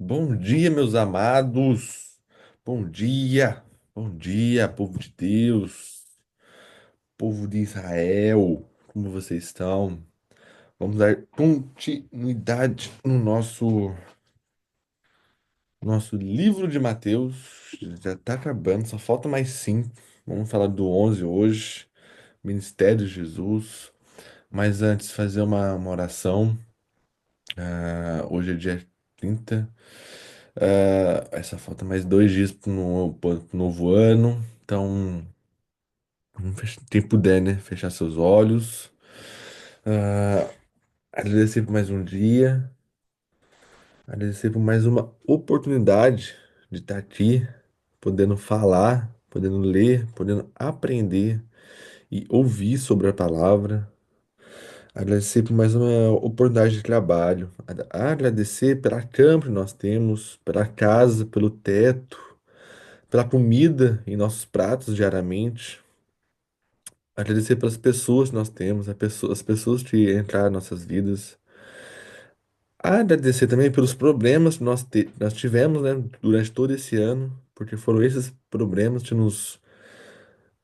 Bom dia, meus amados. Bom dia. Bom dia, povo de Deus, povo de Israel. Como vocês estão? Vamos dar continuidade no nosso livro de Mateus. Já está acabando, só falta mais cinco. Vamos falar do 11 hoje. Ministério de Jesus. Mas antes, fazer uma oração. Hoje é dia 30. Essa falta mais 2 dias pro novo ano. Então, quem puder, né? Fechar seus olhos. Ah, Agradecer por mais um dia. Agradecer por mais uma oportunidade de estar aqui, podendo falar, podendo ler, podendo aprender e ouvir sobre a palavra. Agradecer por mais uma oportunidade de trabalho. Agradecer pela cama que nós temos, pela casa, pelo teto, pela comida em nossos pratos diariamente. Agradecer pelas pessoas que nós temos, as pessoas que entraram em nossas vidas. Agradecer também pelos problemas que nós tivemos, né, durante todo esse ano, porque foram esses problemas que nos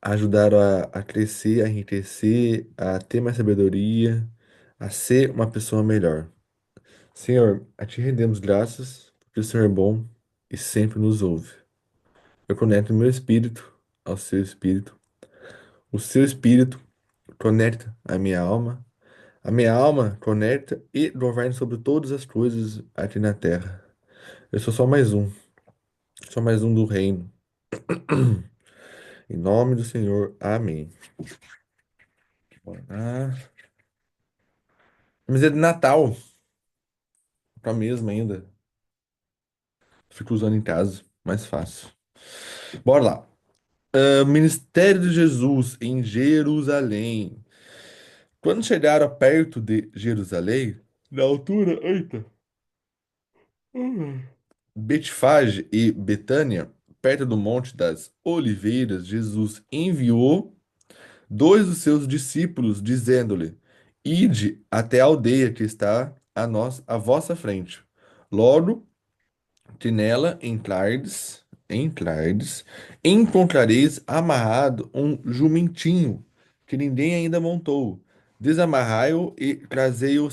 ajudaram a crescer, a enriquecer, a ter mais sabedoria, a ser uma pessoa melhor. Senhor, a Ti rendemos graças, porque o Senhor é bom e sempre nos ouve. Eu conecto o meu espírito ao seu espírito. O seu espírito conecta a minha alma conecta e governa sobre todas as coisas aqui na terra. Eu sou mais um do reino. Em nome do Senhor, amém. Ah, mas é de Natal, pra mesmo ainda. Fico usando em casa, mais fácil. Bora lá. Ministério de Jesus em Jerusalém. Quando chegaram perto de Jerusalém, na altura, eita, Betfage e Betânia, perto do Monte das Oliveiras, Jesus enviou dois dos seus discípulos, dizendo-lhe: Ide até a aldeia que está à vossa frente. Logo que nela entrardes, encontrareis amarrado um jumentinho que ninguém ainda montou. Desamarrai-o e trazei-o.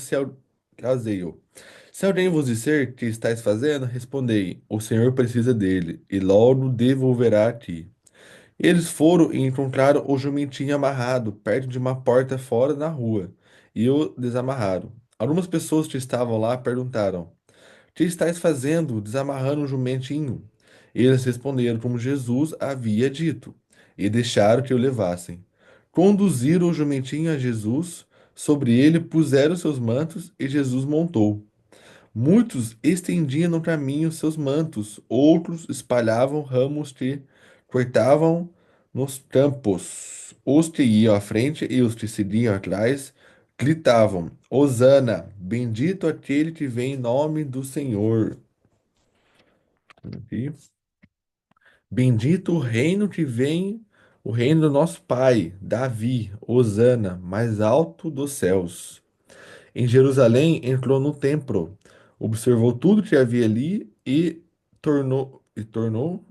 Se alguém vos disser que estáis fazendo, respondei: O Senhor precisa dele, e logo devolverá a ti. Eles foram e encontraram o jumentinho amarrado perto de uma porta fora na rua, e o desamarraram. Algumas pessoas que estavam lá perguntaram: Que estáis fazendo, desamarrando o jumentinho? Eles responderam como Jesus havia dito, e deixaram que o levassem. Conduziram o jumentinho a Jesus, sobre ele puseram seus mantos, e Jesus montou. Muitos estendiam no caminho seus mantos, outros espalhavam ramos que cortavam nos campos. Os que iam à frente e os que seguiam atrás gritavam: Hosana, bendito aquele que vem em nome do Senhor. Aqui. Bendito o reino que vem, o reino do nosso pai, Davi, Hosana, mais alto dos céus. Em Jerusalém, entrou no templo, observou tudo que havia ali tornou, e tornou,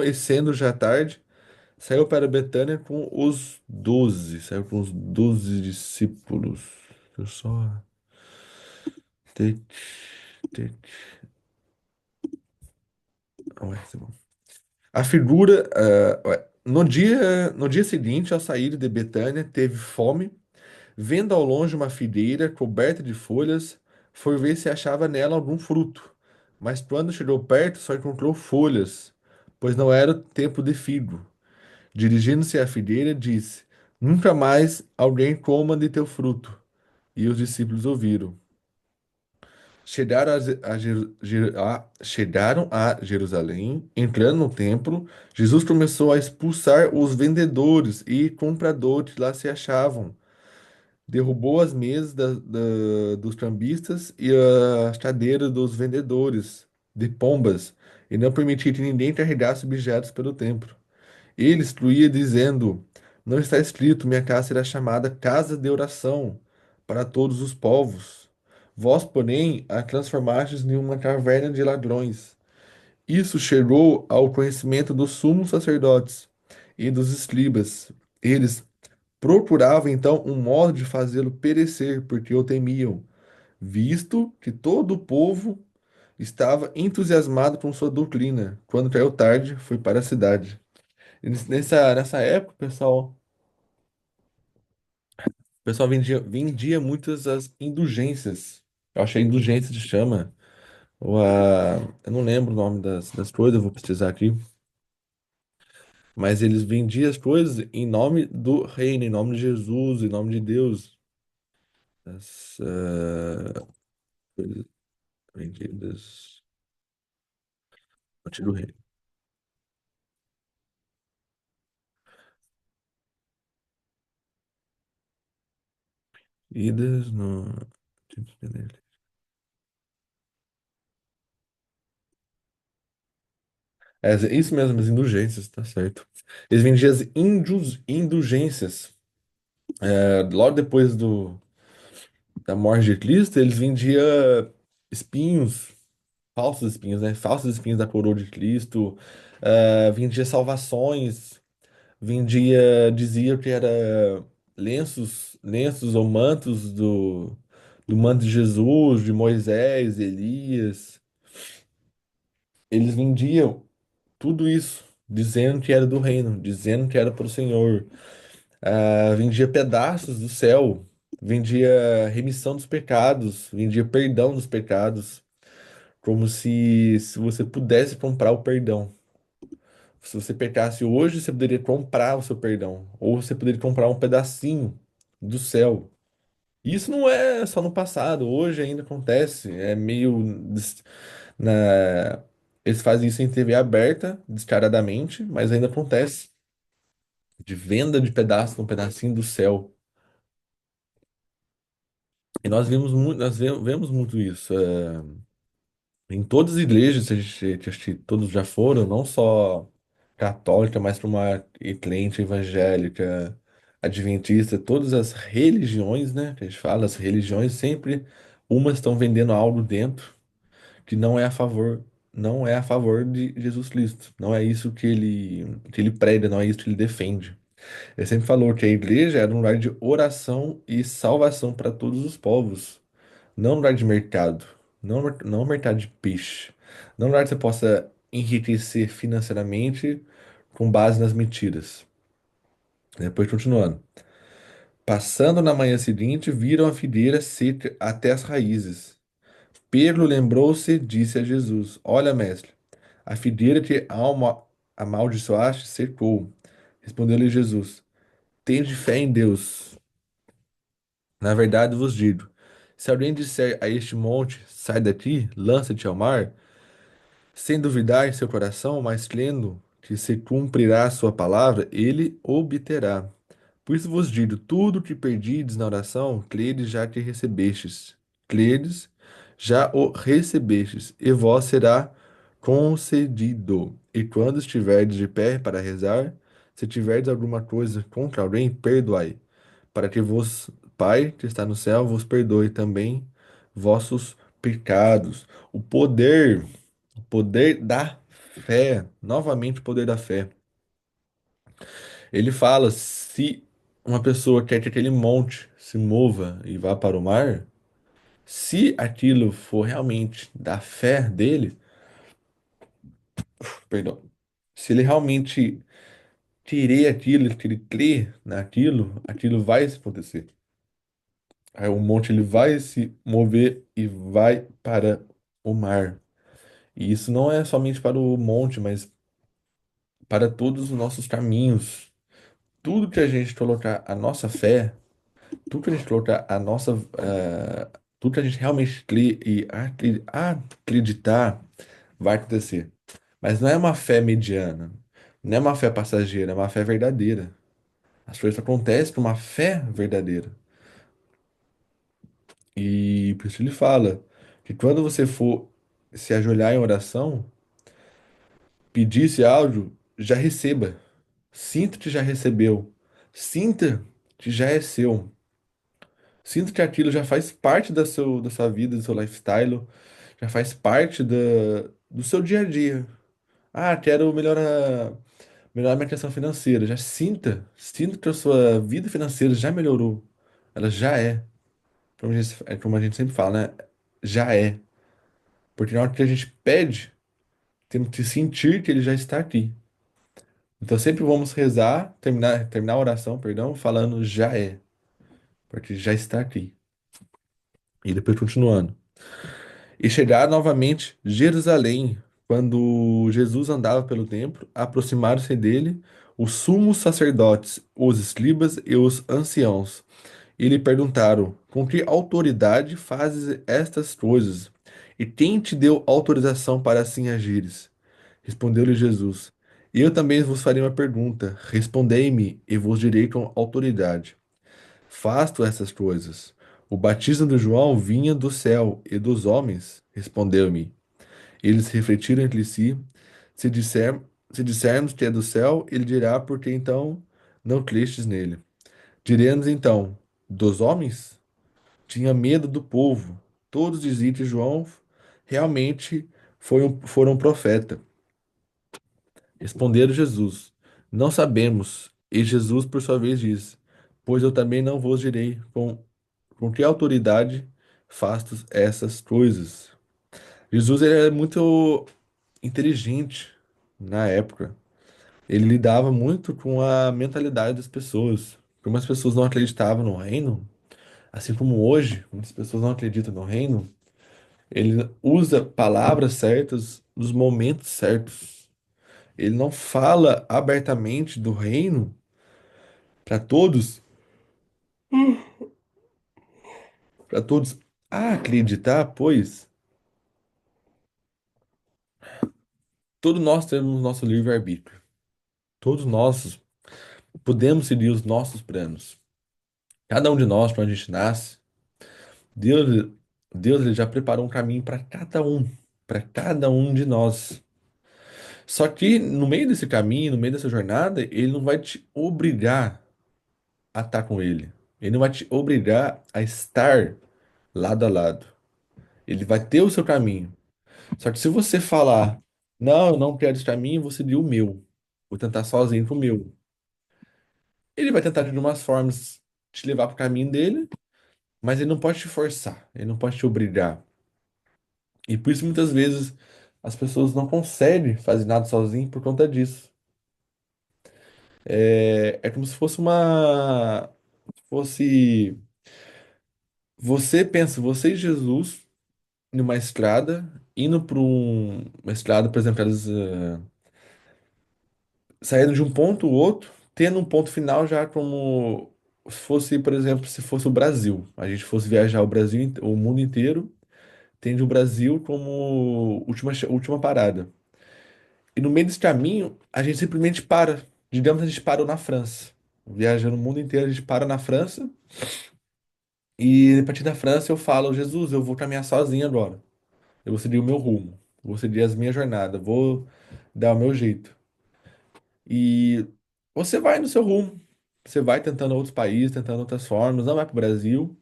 e sendo já tarde, saiu para Betânia com os 12, saiu com os 12 discípulos. Eu só. Tic, tic. Ué, tá bom. A figura. No dia seguinte, ao sair de Betânia, teve fome. Vendo ao longe uma figueira coberta de folhas, foi ver se achava nela algum fruto. Mas quando chegou perto, só encontrou folhas, pois não era o tempo de figo. Dirigindo-se à figueira, disse: Nunca mais alguém coma de teu fruto. E os discípulos ouviram. Chegaram a Jerusalém, entrando no templo, Jesus começou a expulsar os vendedores e compradores que lá se achavam, derrubou as mesas dos cambistas e as cadeiras dos vendedores de pombas, e não permitia que ninguém carregasse objetos pelo templo. Ele instruía, dizendo: Não está escrito, minha casa será chamada casa de oração para todos os povos. Vós, porém, a transformastes em uma caverna de ladrões. Isso chegou ao conhecimento dos sumos sacerdotes e dos escribas. Eles procuravam então um modo de fazê-lo perecer, porque o temiam, visto que todo o povo estava entusiasmado com sua doutrina. Quando caiu tarde, foi para a cidade. Nessa época, o pessoal vendia muitas as indulgências. Eu achei indulgência de chama. Eu não lembro o nome das coisas, eu vou pesquisar aqui. Mas eles vendiam as coisas em nome do reino, em nome de Jesus, em nome de Deus. As coisas vendidas antes do reino. Idas no. É, isso mesmo, as indulgências, tá certo. Eles vendiam as indulgências. Logo depois da morte de Cristo, eles vendiam espinhos, falsos espinhos, né? Falsos espinhos da coroa de Cristo. Vendia salvações. Vendia, dizia que era lenços ou mantos do manto de Jesus, de Moisés, Elias. Eles vendiam tudo isso, dizendo que era do reino, dizendo que era para o Senhor. Vendia pedaços do céu, vendia remissão dos pecados, vendia perdão dos pecados, como se você pudesse comprar o perdão. Se você pecasse hoje, você poderia comprar o seu perdão, ou você poderia comprar um pedacinho do céu. Isso não é só no passado, hoje ainda acontece. É meio. Na... Eles fazem isso em TV aberta, descaradamente, mas ainda acontece. De venda de pedaço, um pedacinho do céu. E nós vemos muito isso. Em todas as igrejas, a gente, que acho que todos já foram, não só católica, mas para uma crente evangélica, adventista, todas as religiões, né, que a gente fala, as religiões sempre, umas estão vendendo algo dentro que não é a favor de Jesus Cristo. Não é isso que ele prega, não é isso que ele defende. Ele sempre falou que a igreja era um lugar de oração e salvação para todos os povos, não um lugar de mercado, não um mercado de peixe, não um lugar que você possa enriquecer financeiramente com base nas mentiras. Depois, continuando. Passando na manhã seguinte, viram a figueira seca até as raízes. Pedro lembrou-se, disse a Jesus: Olha, mestre, a figueira que amaldiçoaste secou. Respondeu-lhe Jesus: Tende fé em Deus. Na verdade vos digo: se alguém disser a este monte, sai daqui, lança-te ao mar, sem duvidar em seu coração, mas crendo que se cumprirá a sua palavra, ele obterá. Por isso vos digo: tudo o que perdides na oração, credes já que recebestes. Credes, já o recebestes, e vós será concedido. E quando estiverdes de pé para rezar, se tiverdes alguma coisa contra alguém, perdoai, para que vos, Pai que está no céu, vos perdoe também vossos pecados. O poder da fé, novamente o poder da fé. Ele fala, se uma pessoa quer que aquele monte se mova e vá para o mar, se aquilo for realmente da fé dele, perdão, se ele realmente querer aquilo, que ele crê naquilo, aquilo vai se acontecer. Aí o monte ele vai se mover e vai para o mar. E isso não é somente para o monte, mas para todos os nossos caminhos. Tudo que a gente colocar a nossa fé, tudo que a gente colocar a nossa, tudo que a gente realmente crê e acreditar, vai acontecer. Mas não é uma fé mediana, não é uma fé passageira, é uma fé verdadeira. As coisas acontecem por uma fé verdadeira. E por isso ele fala que quando você for se ajoelhar em oração, pedir esse áudio, já receba. Sinta que já recebeu. Sinta que já é seu. Sinta que aquilo já faz parte da sua vida, do seu lifestyle, já faz parte do seu dia a dia. Ah, quero melhorar minha questão financeira. Já sinta que a sua vida financeira já melhorou. Ela já é. Como a gente sempre fala, né? Já é. Porque na hora que a gente pede, temos que sentir que ele já está aqui. Então sempre vamos rezar, terminar a oração, perdão, falando já é, porque já está aqui. E depois continuando. E chegar novamente Jerusalém, quando Jesus andava pelo templo, aproximaram-se dele os sumos sacerdotes, os escribas e os anciãos, e lhe perguntaram: com que autoridade fazes estas coisas? E quem te deu autorização para assim agires? Respondeu-lhe Jesus: eu também vos farei uma pergunta. Respondei-me, e vos direi com autoridade. Faço essas coisas. O batismo de João vinha do céu e dos homens. Respondeu-me. Eles refletiram entre si. Se disser, se dissermos que é do céu, ele dirá, porque então não crestes nele. Diremos então, dos homens? Tinha medo do povo. Todos diziam que João realmente foram um profeta. Responderam Jesus: não sabemos. E Jesus, por sua vez, diz: pois eu também não vos direi com que autoridade faço essas coisas. Jesus ele é muito inteligente na época. Ele lidava muito com a mentalidade das pessoas. Como as pessoas não acreditavam no reino, assim como hoje, muitas pessoas não acreditam no reino, ele usa palavras certas nos momentos certos. Ele não fala abertamente do reino para todos acreditar, pois todos nós temos nosso livre-arbítrio. Todos nós podemos seguir os nossos planos. Cada um de nós, quando a gente nasce, Deus, Deus ele já preparou um caminho para cada um de nós. Só que no meio desse caminho, no meio dessa jornada, ele não vai te obrigar a estar com ele. Ele não vai te obrigar a estar lado a lado. Ele vai ter o seu caminho. Só que se você falar, não, eu não quero esse caminho, você deu o meu. Vou tentar sozinho com o meu. Ele vai tentar de umas formas te levar para o caminho dele, mas ele não pode te forçar, ele não pode te obrigar. E por isso muitas vezes as pessoas não conseguem fazer nada sozinho por conta disso. É como se fosse fosse, você pensa, você e Jesus numa estrada, indo para uma estrada, por exemplo, elas saindo de um ponto ao outro, tendo um ponto final já como se fosse, por exemplo, se fosse o Brasil. A gente fosse viajar o Brasil, o mundo inteiro, tende o Brasil como última parada. E no meio desse caminho, a gente simplesmente para. Digamos, a gente parou na França. Viajando o mundo inteiro, a gente para na França. E a partir da França eu falo, Jesus, eu vou caminhar sozinho agora. Eu vou seguir o meu rumo. Vou seguir as minhas jornadas. Vou dar o meu jeito. E você vai no seu rumo. Você vai tentando outros países, tentando outras formas, não vai pro Brasil.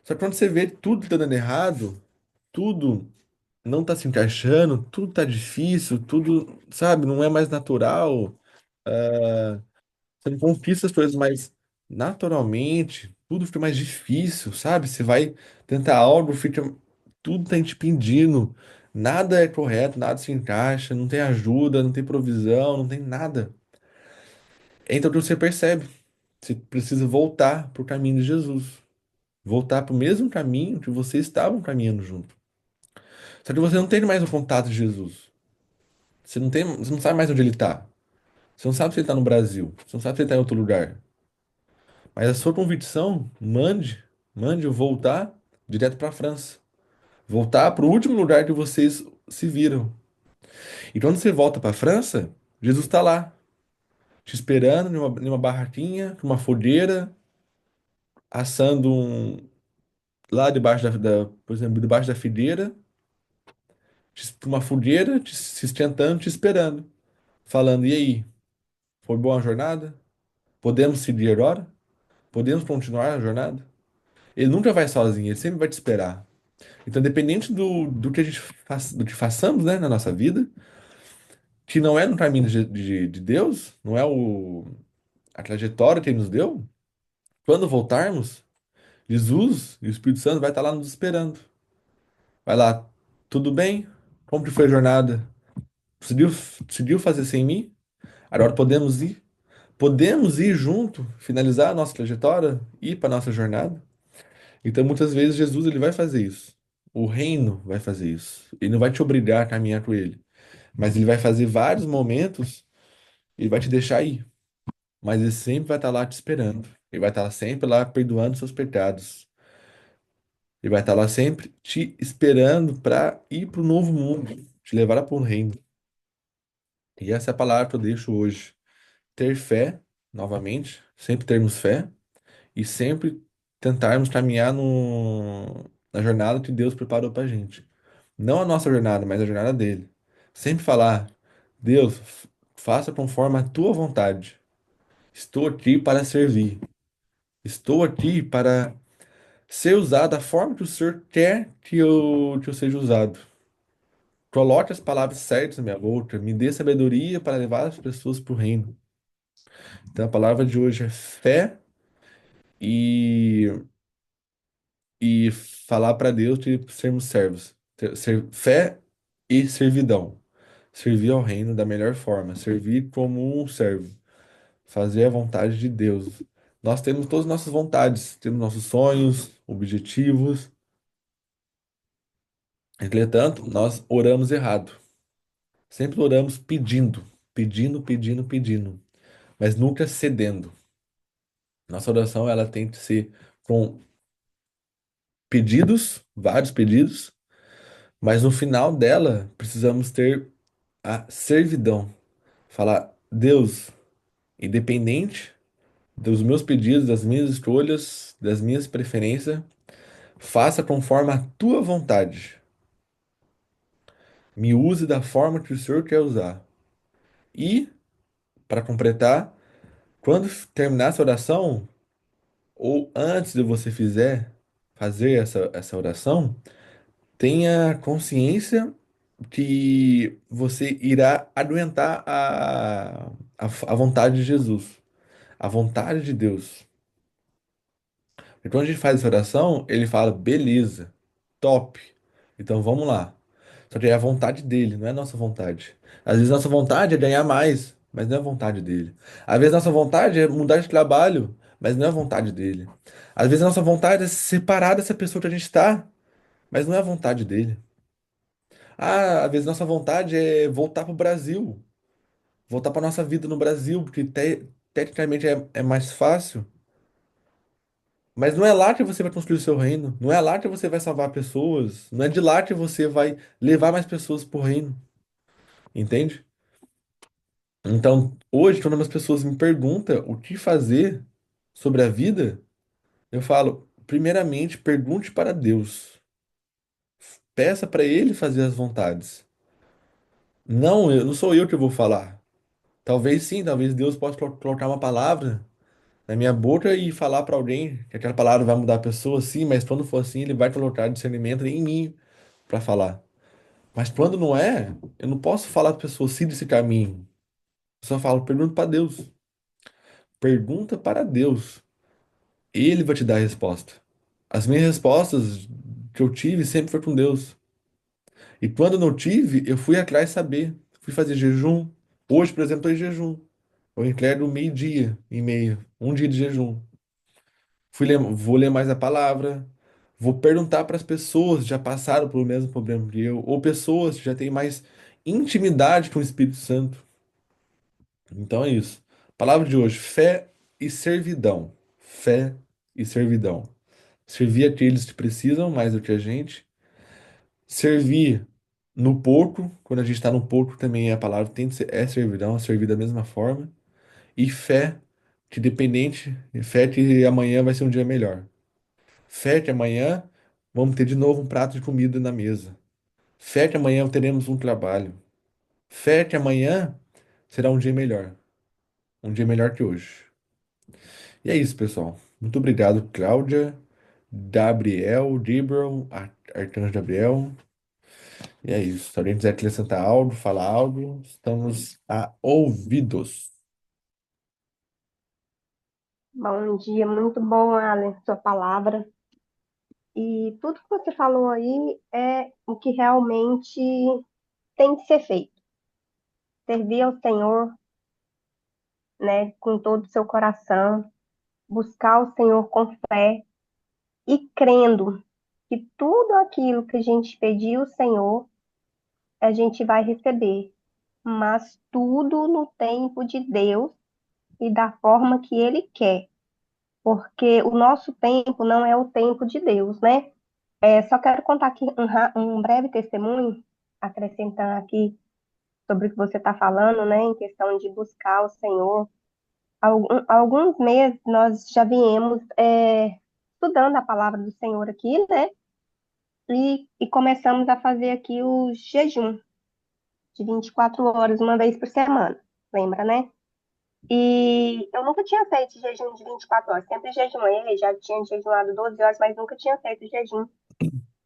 Só que quando você vê tudo tá dando errado, tudo não tá se encaixando, tudo tá difícil, tudo, sabe, não é mais natural. Você não conquista as coisas mais naturalmente, tudo fica mais difícil, sabe? Você vai tentar algo, fica tudo tá te pedindo, nada é correto, nada se encaixa, não tem ajuda, não tem provisão, não tem nada. Então que você percebe, você precisa voltar pro caminho de Jesus, voltar pro mesmo caminho que vocês estavam caminhando junto. Só que você não tem mais o contato de Jesus. Você não sabe mais onde ele tá. Você não sabe se ele tá no Brasil, você não sabe se ele tá em outro lugar. Mas a sua convicção, mande eu voltar direto para a França. Voltar para o último lugar que vocês se viram. E quando você volta para a França, Jesus está lá, te esperando numa barraquinha, com uma fogueira, assando lá debaixo por exemplo, debaixo da figueira, com uma fogueira, se esquentando, te esperando. Falando, e aí, foi boa a jornada? Podemos seguir agora? Podemos continuar a jornada? Ele nunca vai sozinho, ele sempre vai te esperar. Então, independente do que a gente do que façamos, né, na nossa vida, que não é no caminho de Deus, não é a trajetória que ele nos deu, quando voltarmos, Jesus e o Espírito Santo vai estar lá nos esperando. Vai lá, tudo bem? Como que foi a jornada? Conseguiu, conseguiu fazer sem mim? Agora podemos ir? Podemos ir junto, finalizar a nossa trajetória, ir para a nossa jornada? Então, muitas vezes, Jesus ele vai fazer isso. O reino vai fazer isso. Ele não vai te obrigar a caminhar com ele, mas ele vai fazer vários momentos, ele vai te deixar ir. Mas ele sempre vai estar lá te esperando. Ele vai estar sempre lá perdoando seus pecados. Ele vai estar lá sempre te esperando para ir para o novo mundo, te levar para o reino. E essa é a palavra que eu deixo hoje. Ter fé, novamente, sempre termos fé e sempre tentarmos caminhar na jornada que Deus preparou para gente. Não a nossa jornada, mas a jornada dele. Sempre falar, Deus, faça conforme a tua vontade. Estou aqui para servir. Estou aqui para ser usado da forma que o Senhor quer que eu seja usado. Coloque as palavras certas na minha boca. Me dê sabedoria para levar as pessoas para o reino. Então a palavra de hoje é fé e, e falar para Deus de sermos servos. Fé e servidão. Servir ao reino da melhor forma. Servir como um servo. Fazer a vontade de Deus. Nós temos todas as nossas vontades, temos nossos sonhos, objetivos. Entretanto, nós oramos errado. Sempre oramos pedindo, pedindo, pedindo, pedindo, mas nunca cedendo. Nossa oração ela tem que ser com pedidos, vários pedidos, mas no final dela precisamos ter a servidão. Falar, Deus, independente dos meus pedidos, das minhas escolhas, das minhas preferências, faça conforme a tua vontade. Me use da forma que o Senhor quer usar. E, para completar, quando terminar essa oração, ou antes de você fazer essa oração, tenha consciência que você irá aguentar a vontade de Jesus, a vontade de Deus. E quando a gente faz essa oração, ele fala, beleza, top. Então vamos lá. Só que é a vontade dele, não é a nossa vontade. Às vezes nossa vontade é ganhar mais, mas não é a vontade dele. Às vezes nossa vontade é mudar de trabalho, mas não é a vontade dele. Às vezes nossa vontade é se separar dessa pessoa que a gente está, mas não é a vontade dele. Ah, às vezes nossa vontade é voltar para o Brasil, voltar para nossa vida no Brasil, porque tecnicamente é mais fácil. Mas não é lá que você vai construir o seu reino. Não é lá que você vai salvar pessoas. Não é de lá que você vai levar mais pessoas pro reino. Entende? Então, hoje, quando as pessoas me perguntam o que fazer sobre a vida, eu falo, primeiramente, pergunte para Deus. Peça para Ele fazer as vontades. Não, não sou eu que vou falar. Talvez sim, talvez Deus possa colocar uma palavra na minha boca e falar para alguém que aquela palavra vai mudar a pessoa, sim, mas quando for assim, Ele vai colocar discernimento em mim para falar. Mas quando não é, eu não posso falar para a pessoa siga esse caminho. Eu só falo, pergunta para Deus. Pergunta para Deus. Ele vai te dar a resposta. As minhas respostas que eu tive sempre foi com Deus. E quando não tive, eu fui atrás saber. Fui fazer jejum. Hoje, por exemplo, estou em jejum. Eu entrego meio-dia e meio. Um dia de jejum. Vou ler mais a palavra. Vou perguntar para as pessoas que já passaram pelo mesmo problema que eu. Ou pessoas que já têm mais intimidade com o Espírito Santo. Então é isso. Palavra de hoje: fé e servidão. Fé e servidão. Servir aqueles que precisam mais do que a gente. Servir no pouco, quando a gente está no pouco também a palavra tem que ser, é servidão, é servir da mesma forma. E fé, que dependente, fé que amanhã vai ser um dia melhor. Fé que amanhã vamos ter de novo um prato de comida na mesa. Fé que amanhã teremos um trabalho. Fé que amanhã será um dia melhor. Um dia melhor que hoje. E é isso, pessoal. Muito obrigado, Cláudia. Gabriel, Arcanjo Gabriel. E é isso. Se alguém quiser acrescentar algo, falar algo, estamos a ouvidos. Bom dia, muito bom, Alan, sua palavra. E tudo que você falou aí é o que realmente tem que ser feito. Servir ao Senhor, né, com todo o seu coração, buscar o Senhor com fé e crendo que tudo aquilo que a gente pediu ao Senhor, a gente vai receber, mas tudo no tempo de Deus e da forma que Ele quer, porque o nosso tempo não é o tempo de Deus, né? Só quero contar aqui um breve testemunho, acrescentando aqui sobre o que você está falando, né, em questão de buscar o Senhor. Há alguns meses nós já viemos estudando a palavra do Senhor aqui, né, e começamos a fazer aqui o jejum de 24 horas, uma vez por semana, lembra, né? E eu nunca tinha feito jejum de 24 horas, sempre jejuei, já tinha jejuado 12 horas, mas nunca tinha feito jejum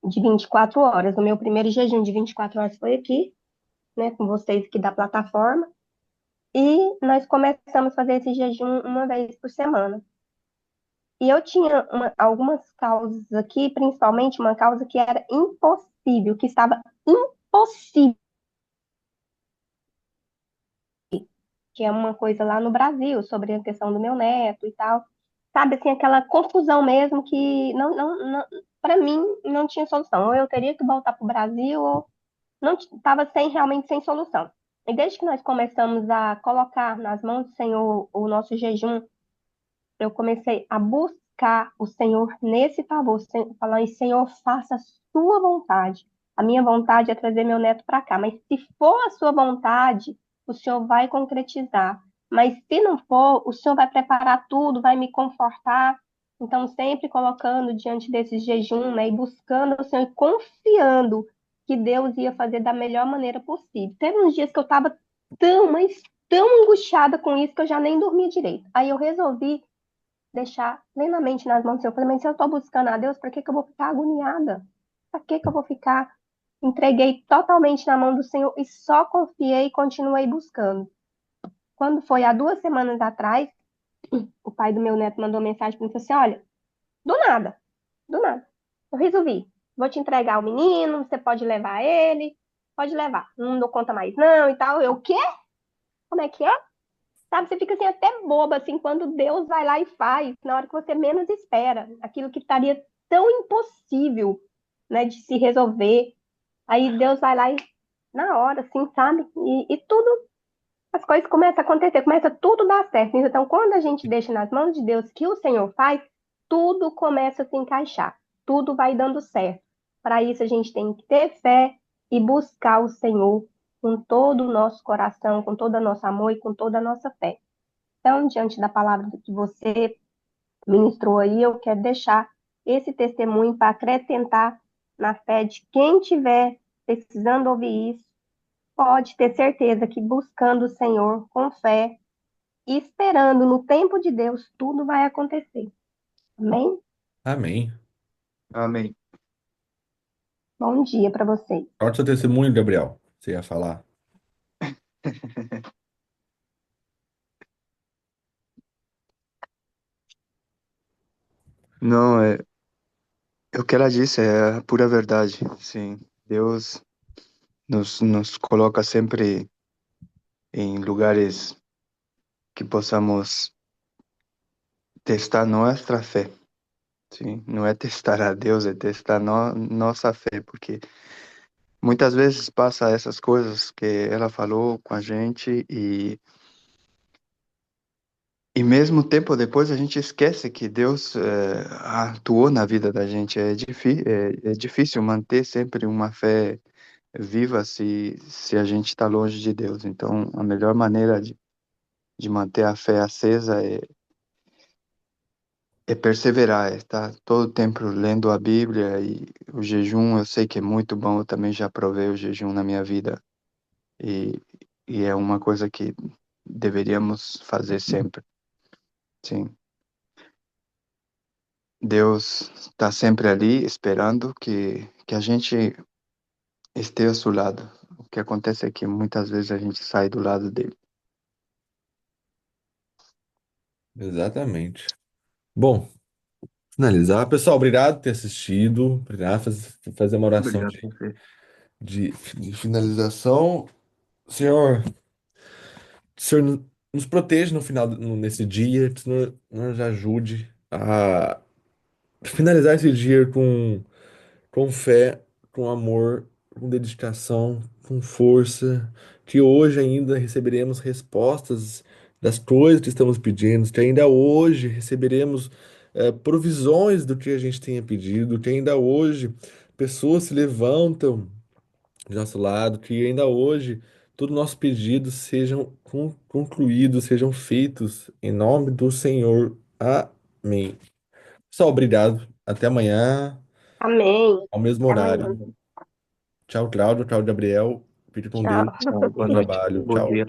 de 24 horas. O meu primeiro jejum de 24 horas foi aqui, né, com vocês aqui da plataforma, e nós começamos a fazer esse jejum uma vez por semana. E eu tinha algumas causas aqui, principalmente uma causa que era impossível, que estava impossível, que é uma coisa lá no Brasil, sobre a questão do meu neto e tal. Sabe, assim, aquela confusão mesmo que não, para mim não tinha solução. Ou eu teria que voltar para o Brasil, ou não estava realmente sem solução. E desde que nós começamos a colocar nas mãos do Senhor o nosso jejum, eu comecei a buscar o Senhor nesse favor, falando, Senhor, faça a sua vontade. A minha vontade é trazer meu neto para cá, mas se for a sua vontade, o Senhor vai concretizar. Mas se não for, o Senhor vai preparar tudo, vai me confortar. Então, sempre colocando diante desse jejum, né, e buscando o Senhor, e confiando que Deus ia fazer da melhor maneira possível. Teve uns dias que eu estava mas tão angustiada com isso que eu já nem dormia direito. Aí eu resolvi deixar plenamente nas mãos do Senhor. Eu falei, mas se eu estou buscando a Deus, por que que eu vou ficar agoniada? Para que que eu vou ficar? Entreguei totalmente na mão do Senhor e só confiei e continuei buscando. Quando foi há 2 semanas atrás, o pai do meu neto mandou mensagem para mim e falou assim: olha, do nada, eu resolvi. Vou te entregar o menino, você pode levar ele, pode levar. Não dou conta mais, não, e tal. Eu, o quê? Como é que é? Sabe, você fica assim até boba, assim, quando Deus vai lá e faz, na hora que você menos espera, aquilo que estaria tão impossível, né, de se resolver. Aí Deus vai lá e, na hora, assim, sabe? E tudo, as coisas começam a acontecer, começa tudo a dar certo. Então, quando a gente deixa nas mãos de Deus que o Senhor faz, tudo começa a se encaixar, tudo vai dando certo. Para isso, a gente tem que ter fé e buscar o Senhor com todo o nosso coração, com todo o nosso amor e com toda a nossa fé. Então, diante da palavra que você ministrou aí, eu quero deixar esse testemunho para acrescentar na fé de quem estiver precisando ouvir isso, pode ter certeza que buscando o Senhor com fé e esperando no tempo de Deus, tudo vai acontecer. Amém? Amém. Amém. Bom dia para vocês. Qual é o seu testemunho, Gabriel? Você ia falar? Não, é o que ela disse, é a pura verdade. Sim, Deus nos coloca sempre em lugares que possamos testar nossa fé. Sim, não é testar a Deus, é testar nossa fé, porque muitas vezes passa essas coisas que ela falou com a gente e mesmo tempo depois a gente esquece que Deus atuou na vida da gente. É difícil manter sempre uma fé viva se a gente está longe de Deus. Então, a melhor maneira de manter a fé acesa é perseverar, é estar todo o tempo lendo a Bíblia e o jejum. Eu sei que é muito bom, eu também já provei o jejum na minha vida e, e é uma coisa que deveríamos fazer sempre. Sim. Deus está sempre ali esperando que a gente esteja ao seu lado. O que acontece é que muitas vezes a gente sai do lado dele. Exatamente. Bom, finalizar. Pessoal, obrigado por ter assistido. Obrigado por fazer uma oração Obrigado, você. de finalização. Senhor, Senhor, nos proteja no final, nesse dia, Senhor, nos ajude a finalizar esse dia com fé, com amor, com dedicação, com força, que hoje ainda receberemos respostas das coisas que estamos pedindo, que ainda hoje receberemos provisões do que a gente tenha pedido, que ainda hoje pessoas se levantam do nosso lado, que ainda hoje todos os nossos pedidos sejam concluídos, sejam feitos em nome do Senhor. Amém. Pessoal, obrigado. Até amanhã, Amém. ao mesmo Até horário. amanhã. Tchau, Cláudio. Tchau, Gabriel. Fique com Deus. Tchau. Tchau, boa Bom noite. trabalho. Bom Tchau. dia.